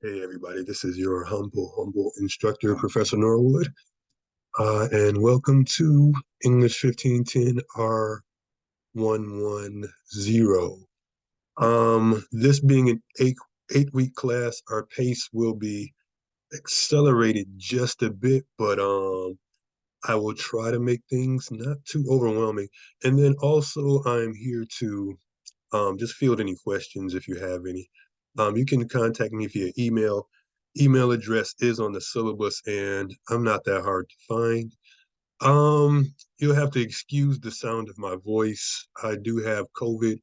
Hey everybody, this is your humble instructor, Professor Norwood, and welcome to English 1510 R110. This being an eight week class, our pace will be accelerated just a bit, but I will try to make things not too overwhelming. And then also I'm here to just field any questions if you have any. You can contact me via email. Email address is on the syllabus, and I'm not that hard to find. You'll have to excuse the sound of my voice. I do have COVID,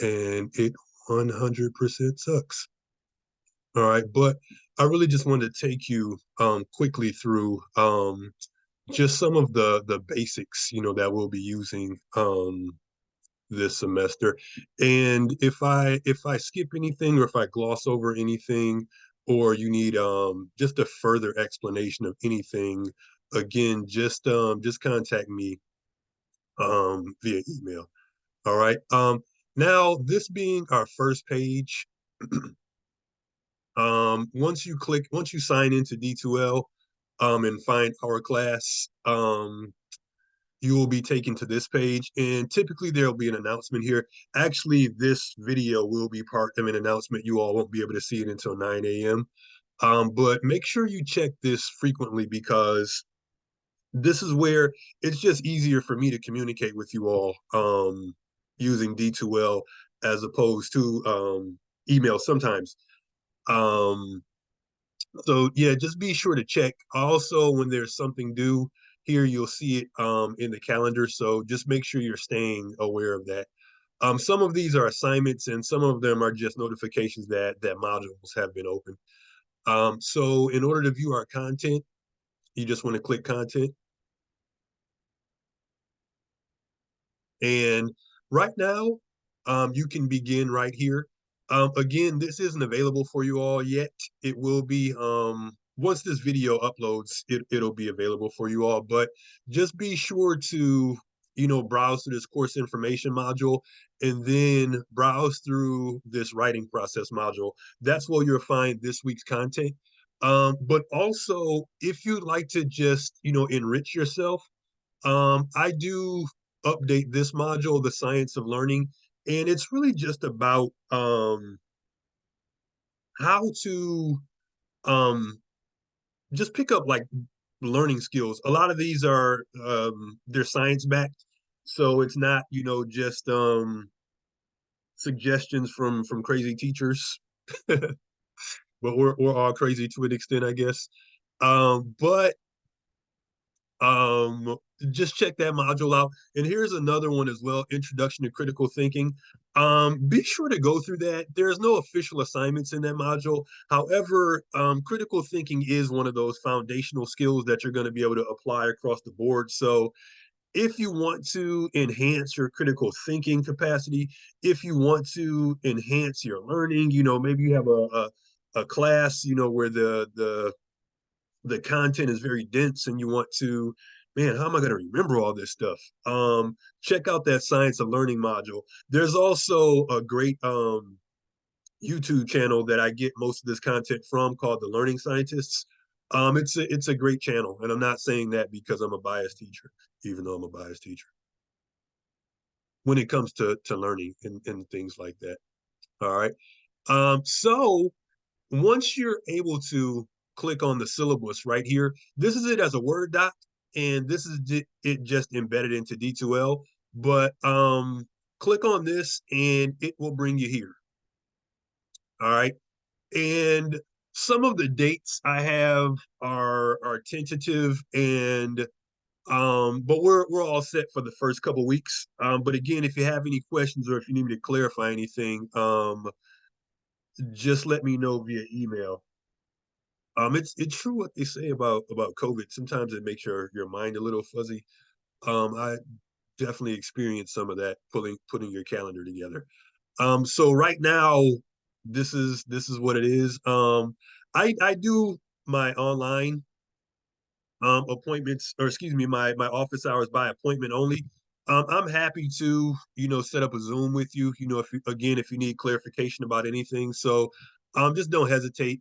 and it 100% sucks. All right, but I really just wanted to take you quickly through just some of the basics, that we'll be using this semester. And if I skip anything or if I gloss over anything or you need just a further explanation of anything, again, just contact me via email. All right. Now this being our first page, once you sign into D2L and find our class, you will be taken to this page, and typically there will be an announcement here. Actually, this video will be part of an announcement. You all won't be able to see it until 9 a.m. But make sure you check this frequently because this is where it's just easier for me to communicate with you all using D2L as opposed to email sometimes. Um, so yeah, just be sure to check. Also, when there's something due here, you'll see it in the calendar. So just make sure you're staying aware of that. Some of these are assignments, and some of them are just notifications that modules have been open. So in order to view our content, you just want to click content, and right now, you can begin right here. Again, this isn't available for you all yet. It will be once this video uploads, it'll be available for you all. But just be sure to browse through this course information module and then browse through this writing process module. That's where you'll find this week's content. But also, if you'd like to just enrich yourself, I do update this module, the science of learning, and it's really just about how to just pick up like learning skills. A lot of these are they're science backed, so it's not just suggestions from crazy teachers, but we're all crazy to an extent, I guess. But um just check that module out, and here's another one as well, introduction to critical thinking. Be sure to go through that. There's no official assignments in that module. However, critical thinking is one of those foundational skills that you're going to be able to apply across the board. So if you want to enhance your critical thinking capacity, if you want to enhance your learning, maybe you have a class where the content is very dense and you want to, man, how am I going to remember all this stuff? Check out that science of learning module. There's also a great YouTube channel that I get most of this content from called The Learning Scientists. It's a great channel, and I'm not saying that because I'm a biased teacher, even though I'm a biased teacher when it comes to learning and things like that. All right. So once you're able to click on the syllabus right here, this is it as a Word doc, and this is it just embedded into D2L. But click on this, and it will bring you here. All right, and some of the dates I have are tentative, and but we're all set for the first couple weeks. But again, if you have any questions or if you need me to clarify anything, just let me know via email. It's true what they say about COVID. Sometimes it makes your mind a little fuzzy. I definitely experienced some of that putting your calendar together. So right now, this is what it is. I do my online appointments, or excuse me, my office hours by appointment only. I'm happy to set up a Zoom with you. If you need clarification about anything. So just don't hesitate.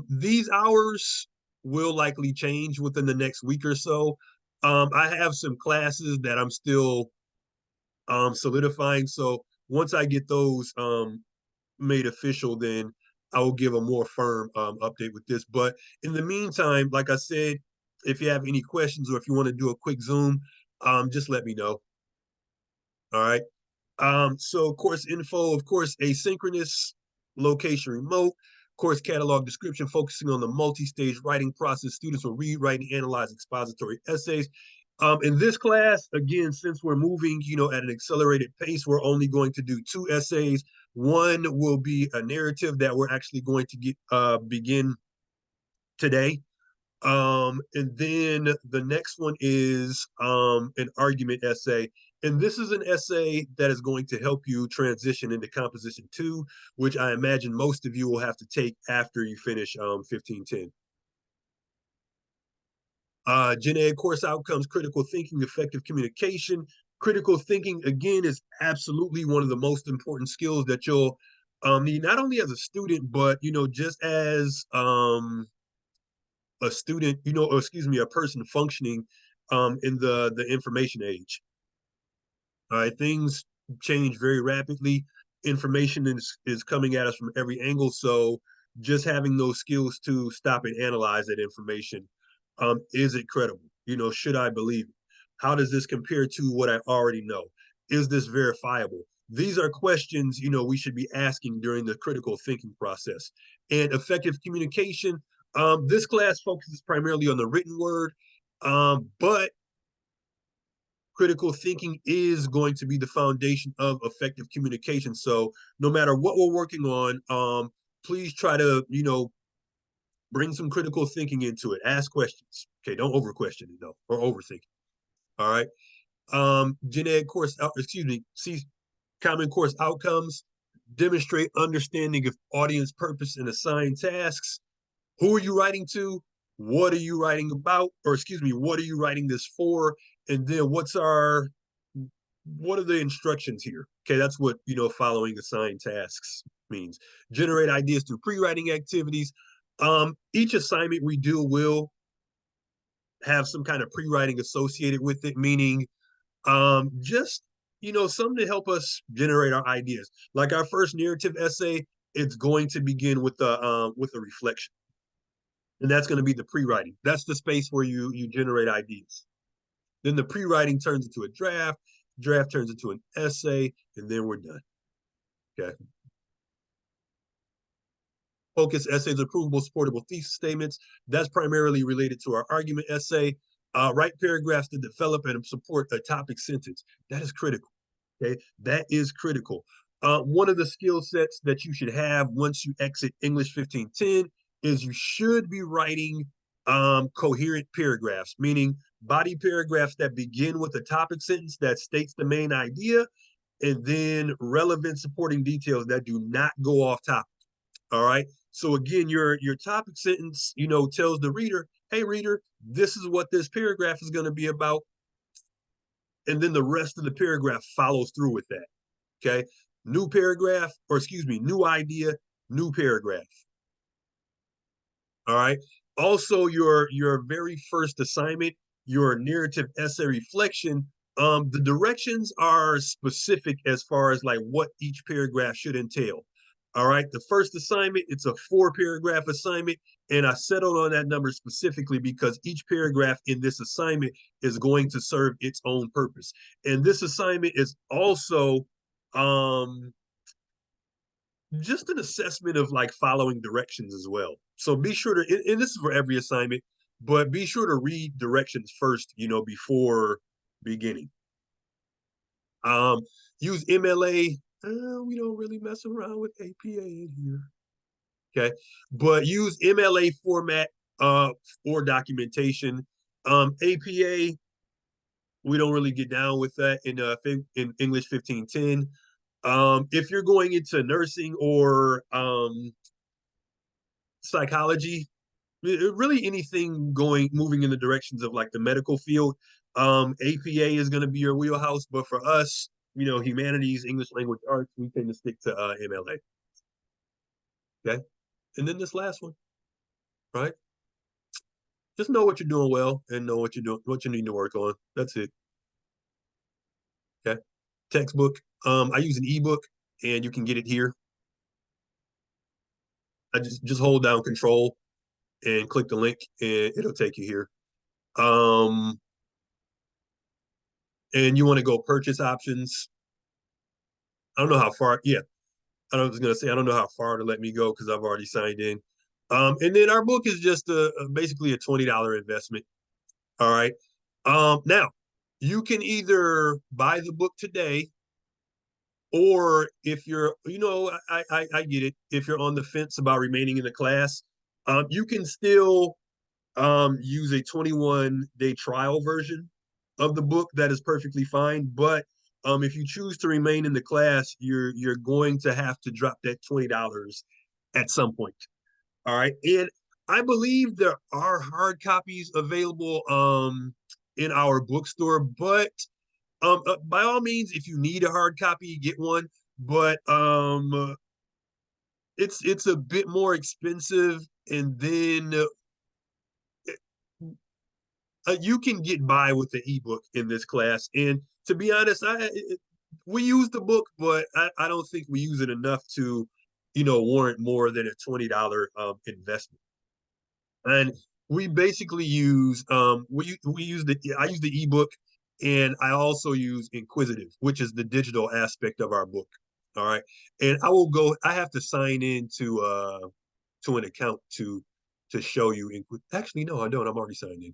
These hours will likely change within the next week or so. I have some classes that I'm still solidifying. So once I get those made official, then I will give a more firm update with this. But in the meantime, like I said, if you have any questions or if you want to do a quick Zoom, just let me know. All right. So course info, of course, asynchronous, location remote, course catalog description focusing on the multi-stage writing process. Students will read, write, and analyze expository essays. In this class, again, since we're moving, at an accelerated pace, we're only going to do 2 essays. One will be a narrative that we're actually going to begin today. And then the next one is an argument essay. And this is an essay that is going to help you transition into composition 2, which I imagine most of you will have to take after you finish 1510. Gen Ed course outcomes, critical thinking, effective communication. Critical thinking, again, is absolutely one of the most important skills that you'll need, not only as a student, but, just as a student, or excuse me, a person functioning in the information age. All right, things change very rapidly. Information is coming at us from every angle. So just having those skills to stop and analyze that information, is it credible? Should I believe it? How does this compare to what I already know? Is this verifiable? These are questions, we should be asking during the critical thinking process. And effective communication, this class focuses primarily on the written word, but critical thinking is going to be the foundation of effective communication. So no matter what we're working on, please try to, bring some critical thinking into it. Ask questions. Okay, don't over question it though, or overthink it. All right. Gen Ed course, excuse me, see common course outcomes, demonstrate understanding of audience purpose and assign tasks. Who are you writing to? What are you writing about? Or excuse me, what are you writing this for? And then what are the instructions here? Okay, that's what following assigned tasks means. Generate ideas through pre-writing activities. Each assignment we do will have some kind of pre-writing associated with it, meaning just something to help us generate our ideas. Like our first narrative essay, it's going to begin with a reflection, and that's going to be the pre-writing. That's the space where you generate ideas. Then the pre-writing turns into a draft turns into an essay, and then we're done. Okay. Focus essays are provable, supportable thesis statements. That's primarily related to our argument essay. Write paragraphs to develop and support a topic sentence. That is critical. Okay, that is critical. One of the skill sets that you should have once you exit English 1510 is you should be writing coherent paragraphs, meaning body paragraphs that begin with a topic sentence that states the main idea, and then relevant supporting details that do not go off topic. All right. So again, your topic sentence, tells the reader, hey reader, this is what this paragraph is going to be about. And then the rest of the paragraph follows through with that. Okay. New paragraph, or excuse me, new idea, new paragraph. All right. Also, your very first assignment, your narrative essay reflection, the directions are specific as far as like what each paragraph should entail. All right. The first assignment, it's a 4-paragraph assignment. And I settled on that number specifically because each paragraph in this assignment is going to serve its own purpose. And this assignment is also just an assessment of like following directions as well. So be sure to, and this is for every assignment, but be sure to read directions first, before beginning. Use MLA. We don't really mess around with APA in here. Okay, but use MLA format for documentation. APA, we don't really get down with that in English 1510. If you're going into nursing or psychology, really anything moving in the directions of like the medical field, APA is going to be your wheelhouse. But for us, humanities, English language arts, we tend to stick to MLA. Okay, and then this last one. right? Just know what you're doing well and know what you need to work on. That's it. Okay. Textbook. I use an ebook and you can get it here. I just hold down control and click the link and it'll take you here. Um, and you want to go purchase options. I don't know how far, yeah, I was gonna say I don't know how far to let me go because I've already signed in. And then our book is just basically a $20 investment. All right. Now you can either buy the book today, or if you're, I get it. If you're on the fence about remaining in the class, you can still use a 21-day trial version of the book. That is perfectly fine. But if you choose to remain in the class, you're going to have to drop that $20 at some point. All right. And I believe there are hard copies available in our bookstore, but by all means, if you need a hard copy, get one. But it's a bit more expensive, and then you can get by with the ebook in this class. And to be honest, we use the book, but I don't think we use it enough to, warrant more than a $20 investment. And we basically use we use the I use the ebook, and I also use Inquisitive, which is the digital aspect of our book. All right, and I have to sign in to an account to show you. Actually, no, I don't. I'm already signed in.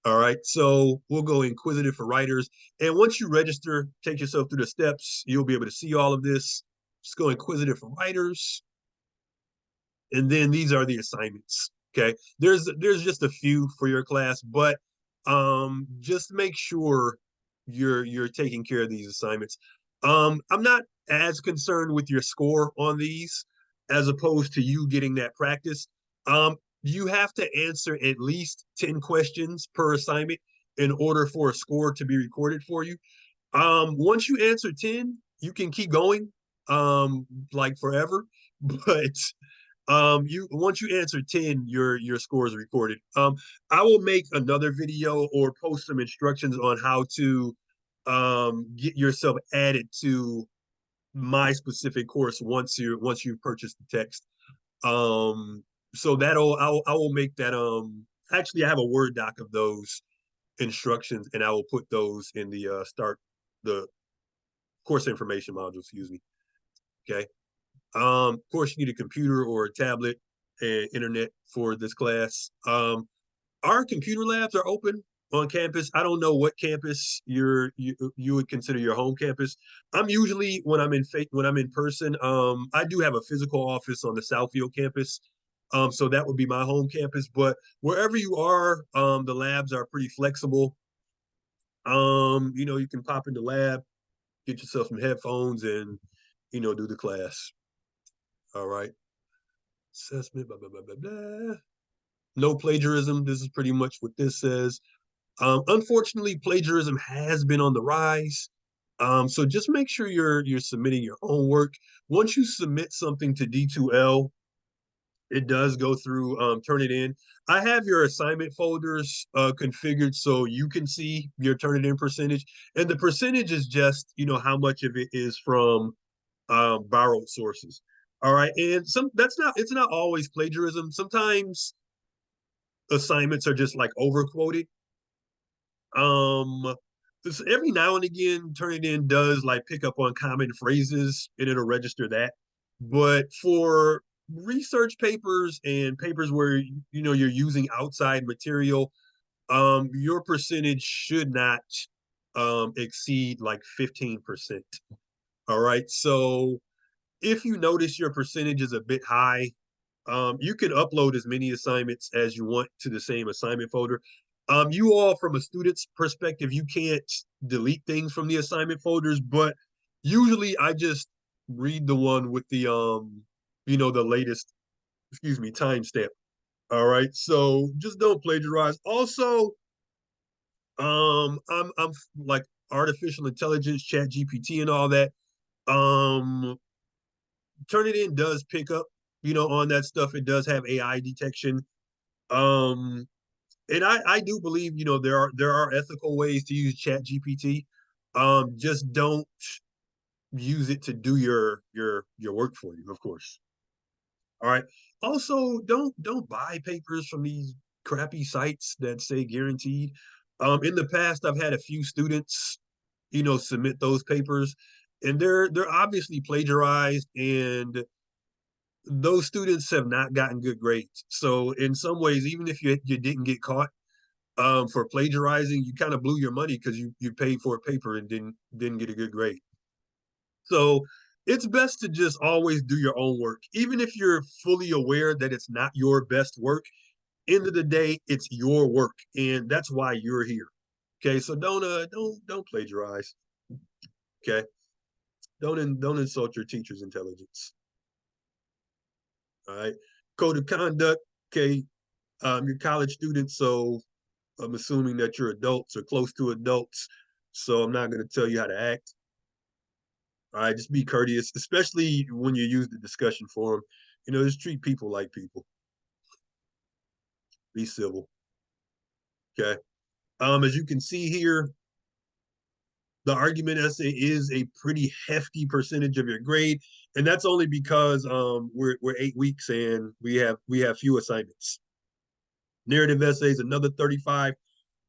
All right, so we'll go Inquisitive for writers. And once you register, take yourself through the steps, you'll be able to see all of this. Just go Inquisitive for writers. And then these are the assignments. Okay. There's just a few for your class, but just make sure you're taking care of these assignments. I'm not as concerned with your score on these as opposed to you getting that practice. You have to answer at least 10 questions per assignment in order for a score to be recorded for you. Once you answer 10, you can keep going like forever. But you once you answer 10, your score is recorded. I will make another video or post some instructions on how to get yourself added to my specific course once you've purchased the text. So I will make that. Actually, I have a Word doc of those instructions, and I will put those in the course information module, excuse me. Okay. Of course, you need a computer or a tablet and internet for this class. Our computer labs are open on campus. I don't know what campus you would consider your home campus. I'm usually when I'm in person. I do have a physical office on the Southfield campus. So that would be my home campus. But wherever you are, the labs are pretty flexible. You can pop in the lab, get yourself some headphones, and do the class. All right. Assessment, blah, blah, blah, blah, blah. No plagiarism. This is pretty much what this says. Unfortunately, plagiarism has been on the rise. So just make sure you're submitting your own work. Once you submit something to D2L, it does go through, turn it in. I have your assignment folders configured so you can see your turn it in percentage. And the percentage is just, how much of it is from borrowed sources. All right. And it's not always plagiarism. Sometimes assignments are just like over quoted. Um, every now and again, Turnitin does like pick up on common phrases and it'll register that. But for research papers and papers where you're using outside material, your percentage should not exceed like 15%. All right. So if you notice your percentage is a bit high, you can upload as many assignments as you want to the same assignment folder. You all, from a student's perspective, you can't delete things from the assignment folders, but usually I just read the one with the latest, excuse me, timestamp. All right, so just don't plagiarize. Also, I'm like artificial intelligence, Chat GPT, and all that. Um, Turnitin does pick up, on that stuff. It does have AI detection. Um, and I do believe, you know, there are ethical ways to use Chat GPT. Just don't use it to do your work for you, of course. All right. Also, don't buy papers from these crappy sites that say guaranteed. In the past, I've had a few students, you know, submit those papers, and they're obviously plagiarized, and those students have not gotten good grades. So in some ways, even if you didn't get caught for plagiarizing, you kind of blew your money because you paid for a paper and didn't get a good grade. So it's best to just always do your own work, even if you're fully aware that it's not your best work. End of the day, it's your work, and that's why you're here. Okay, so don't plagiarize. Okay, don't insult your teacher's intelligence. All right, code of conduct. Okay, you're college students, so I'm assuming that you're adults or close to adults. So I'm not going to tell you how to act. All right, just be courteous, especially when you use the discussion forum. You know, just treat people like people. Be civil. Okay. As you can see here, the argument essay is a pretty hefty percentage of your grade, and that's only because we're 8 weeks and we have few assignments. Narrative essays another 35.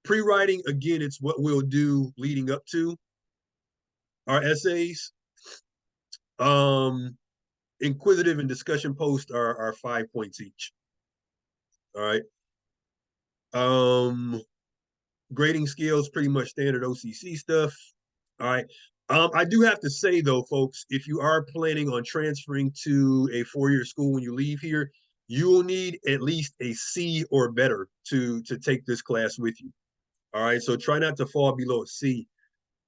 Pre-writing again, it's what we'll do leading up to our essays. Um, Inquisitive and discussion post are 5 points each. All right. Um, Grading skills, pretty much standard OCC stuff. All right. I do have to say though, folks, if you are planning on transferring to a 4-year school when you leave here, you will need at least a C or better to take this class with you. All right. So try not to fall below a C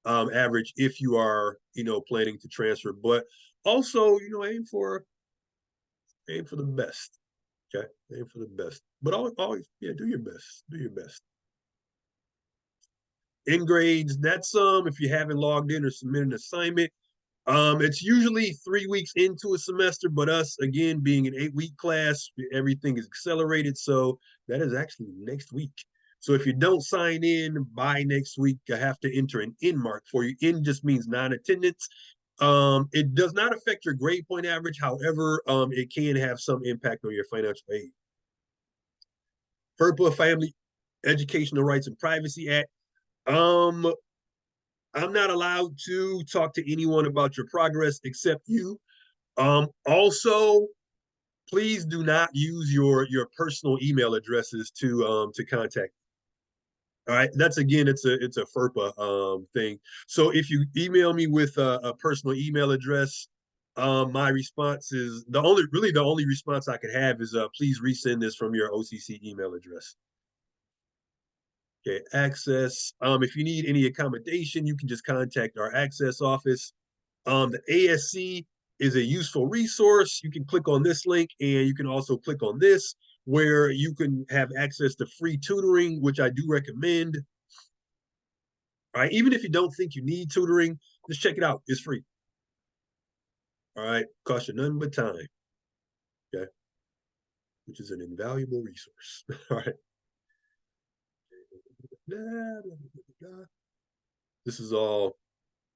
average if you are, you know, planning to transfer. But also, you know, aim for the best. Okay, aim for the best. But always, yeah, do your best. Do your best. In grades, that's if you haven't logged in or submitted an assignment. It's usually 3 weeks into a semester, but us again being an 8 week class, everything is accelerated. So that is actually next week. So if you don't sign in by next week, I have to enter an in mark for you. In just means non-attendance. It does not affect your grade point average. However, it can have some impact on your financial aid. FERPA, Family Educational Rights and Privacy Act. Um, I'm not allowed to talk to anyone about your progress except you. Also, please do not use your personal email addresses to contact. All right, that's again, it's a FERPA thing. So if you email me with a personal email address, my response is the only response I could have is please resend this from your OCC email address. Okay, access. If you need any accommodation, you can just contact our access office. The ASC is a useful resource. You can click on this link and you can also click on this where you can have access to free tutoring, which I do recommend. All right, even if you don't think you need tutoring, just check it out. It's free. All right, cost you nothing but time. Okay, which is an invaluable resource. All right. This is all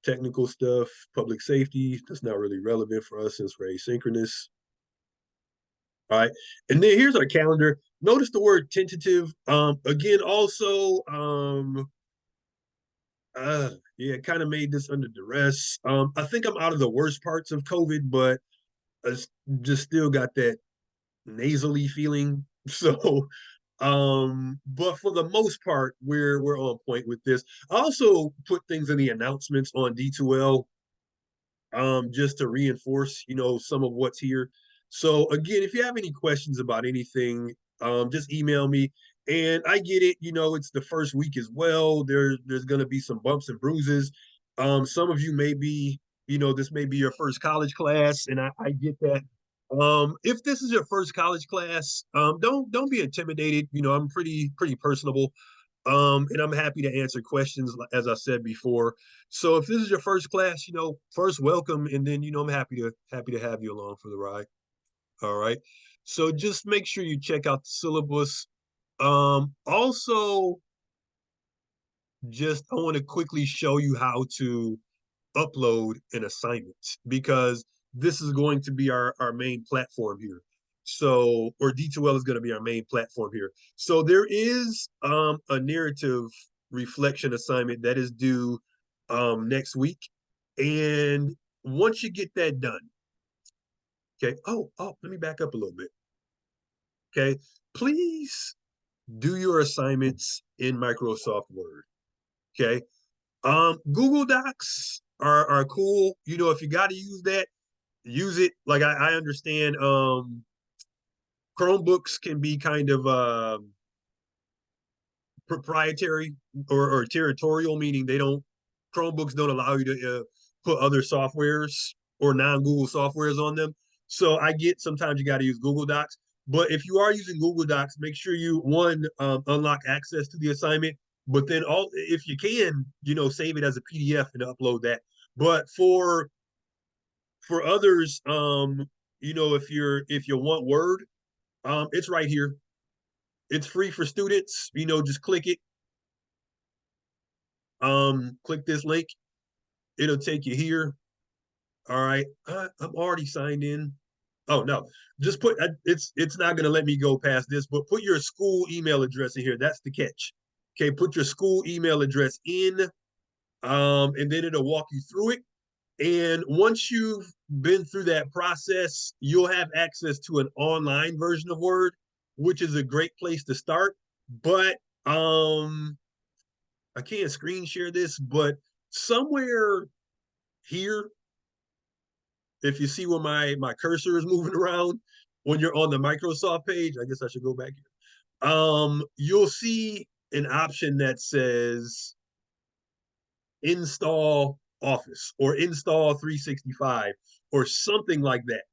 technical stuff, public safety. That's not really relevant for us since we're asynchronous. All right. And then here's our calendar. Notice the word tentative. Again, also, yeah, kind of made this under duress. I think I'm out of the worst parts of COVID, but I just still got that nasally feeling. So, but for the most part, we're on point with this. I also put things in the announcements on D2L just to reinforce, you know, some of what's here. So again, if you have any questions about anything, just email me. And I get it, you know, it's the first week as well. There's gonna be some bumps and bruises. Some of you may be, you know, this may be your first college class, and I get that. If this is your first college class, don't be intimidated. You know, I'm pretty personable. And I'm happy to answer questions as I said before. So if this is your first class, you know, first welcome, and then you know I'm happy to have you along for the ride. All right. So just make sure you check out the syllabus. Also, just I want to quickly show you how to upload an assignment because this is going to be our main platform here. So, or D2L is going to be our main platform here. So there is a narrative reflection assignment that is due next week. And once you get that done, okay. Let me back up a little bit. Okay. Please do your assignments in Microsoft Word. Okay. Google Docs are cool. You know, if you got to use that, use it. Like I understand Chromebooks can be kind of proprietary or territorial, meaning they don't Chromebooks don't allow you to put other softwares or non-Google softwares on them. So I get sometimes you got to use Google Docs, but if you are using Google Docs, make sure you one unlock access to the assignment, but then all if you can, you know, save it as a PDF and upload that. But for others, you know, if you want Word, it's right here. It's free for students. You know, just click it. Click this link. It'll take you here. All right. I'm already signed in. Oh no, just put it's not gonna let me go past this, but put your school email address in here. That's the catch. Okay, put your school email address in, and then it'll walk you through it. And once you've been through that process, you'll have access to an online version of Word, which is a great place to start. But I can't screen share this, but somewhere here, if you see where my cursor is moving around when you're on the Microsoft page, I guess I should go back here. You'll see an option that says install Office or install 365 or something like that.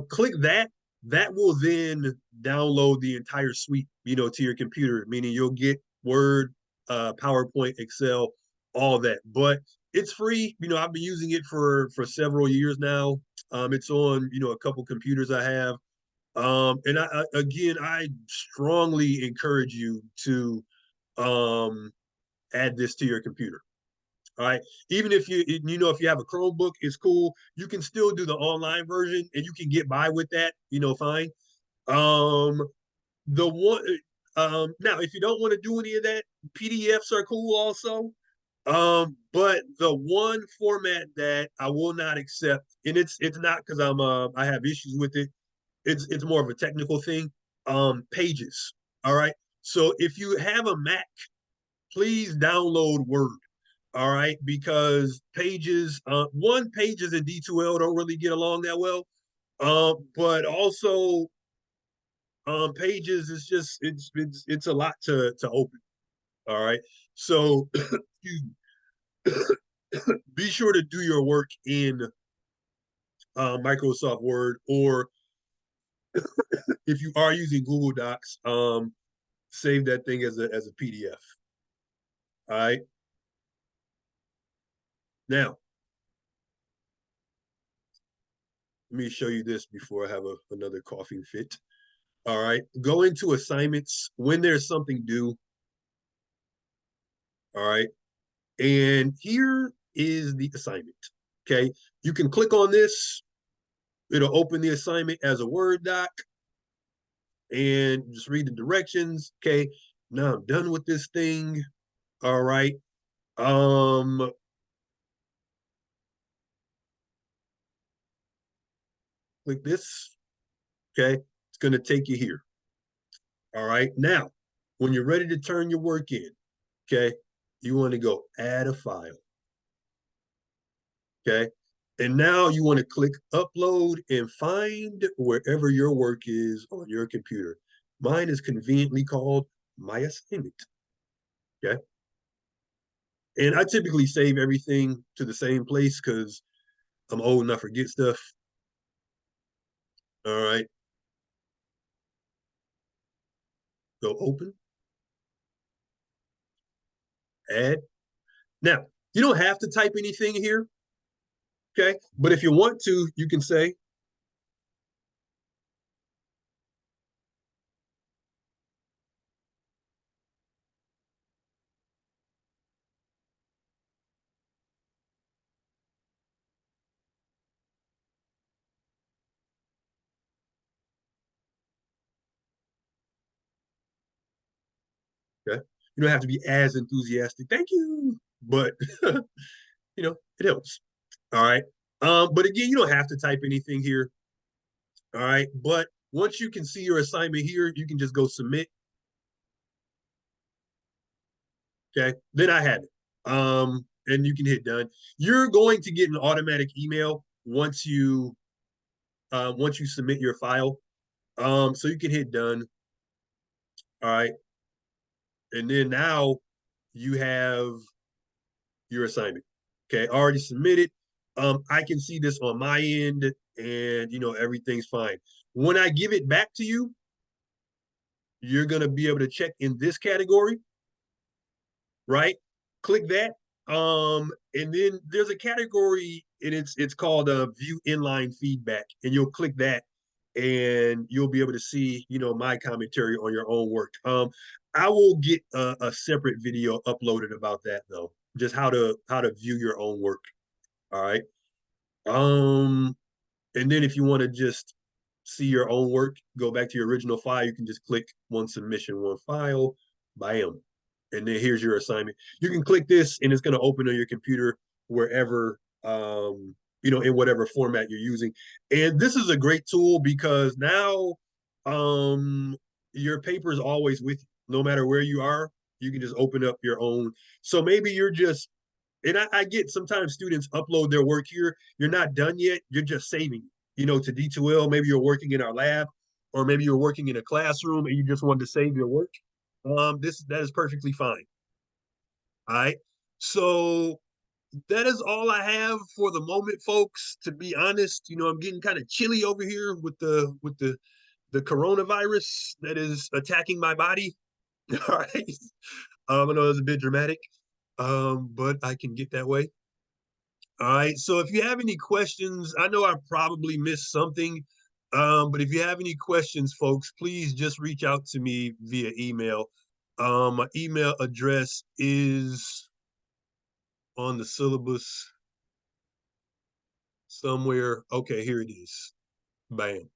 Click that. That will then download the entire suite, you know, to your computer, meaning you'll get Word, PowerPoint, Excel, all that. But it's free. You know, I've been using it for several years now. It's on, you know, a couple computers I have. And again, I strongly encourage you to add this to your computer. All right. Even if you know if you have a Chromebook, it's cool. You can still do the online version and you can get by with that, you know, fine. Um the one now if you don't want to do any of that, PDFs are cool also. But the one format that I will not accept, and it's not because I have issues with it. It's more of a technical thing. Pages. All right. So if you have a Mac, please download Word. All right, because pages, pages and D2L don't really get along that well. But also pages is just it's a lot to open. All right, so be sure to do your work in Microsoft Word, or if you are using Google Docs, save that thing as a PDF. All right. Now, let me show you this before I have another coughing fit. All right. Go into assignments when there's something due. All right. And here is the assignment. Okay. You can click on this. It'll open the assignment as a Word doc and just read the directions. Okay. Now I'm done with this thing. All right. Um, click this. Okay. It's going to take you here. All right. Now, when you're ready to turn your work in, okay, you want to go add a file. Okay. And now you want to click upload and find wherever your work is on your computer. Mine is conveniently called my assignment. Okay. And I typically save everything to the same place because I'm old and I forget stuff. All right. Go open, add. Now, you don't have to type anything here. Okay. But if you want to, you can say, You don't have to be as enthusiastic. Thank you. But it helps. All right. But again, you don't have to type anything here. All right. But once you can see your assignment here, you can just go submit. Okay. Then I have it. And you can hit done. You're going to get an automatic email once you submit your file. So you can hit done. All right. And then now you have your assignment. Okay, already submitted. I can see this on my end, and everything's fine. When I give it back to you, you're gonna be able to check in this category, right? Click that. And then there's a category, and it's called view inline feedback, and you'll click that, and you'll be able to see, my commentary on your own work. I will get a separate video uploaded about that though, just how to view your own work. All right. Um, and then if you want to just see your own work, go back to your original file, you can just click one submission, one file, bam. And then here's your assignment. You can click this and it's going to open on your computer wherever, in whatever format you're using. And this is a great tool because now your paper is always with you. No matter where you are, you can just open up your own. So maybe you're just and I get sometimes students upload their work here. You're not done yet. You're just saving, to D2L. Maybe you're working in our lab, or maybe you're working in a classroom and you just wanted to save your work. That is perfectly fine. All right. So that is all I have for the moment, folks. To be honest, I'm getting kind of chilly over here with the coronavirus that is attacking my body. All right. I know it's a bit dramatic, but I can get that way. All right. So if you have any questions, I know I probably missed something, but if you have any questions, folks, please just reach out to me via email. My email address is on the syllabus somewhere. Okay, here it is. Bam.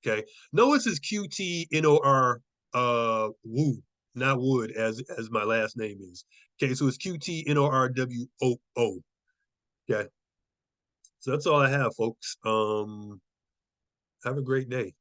Okay. Notice is QTNOR Woo, not Wood as my last name is. Okay, so it's QTNORWOO. Okay. So that's all I have, folks. Have a great day.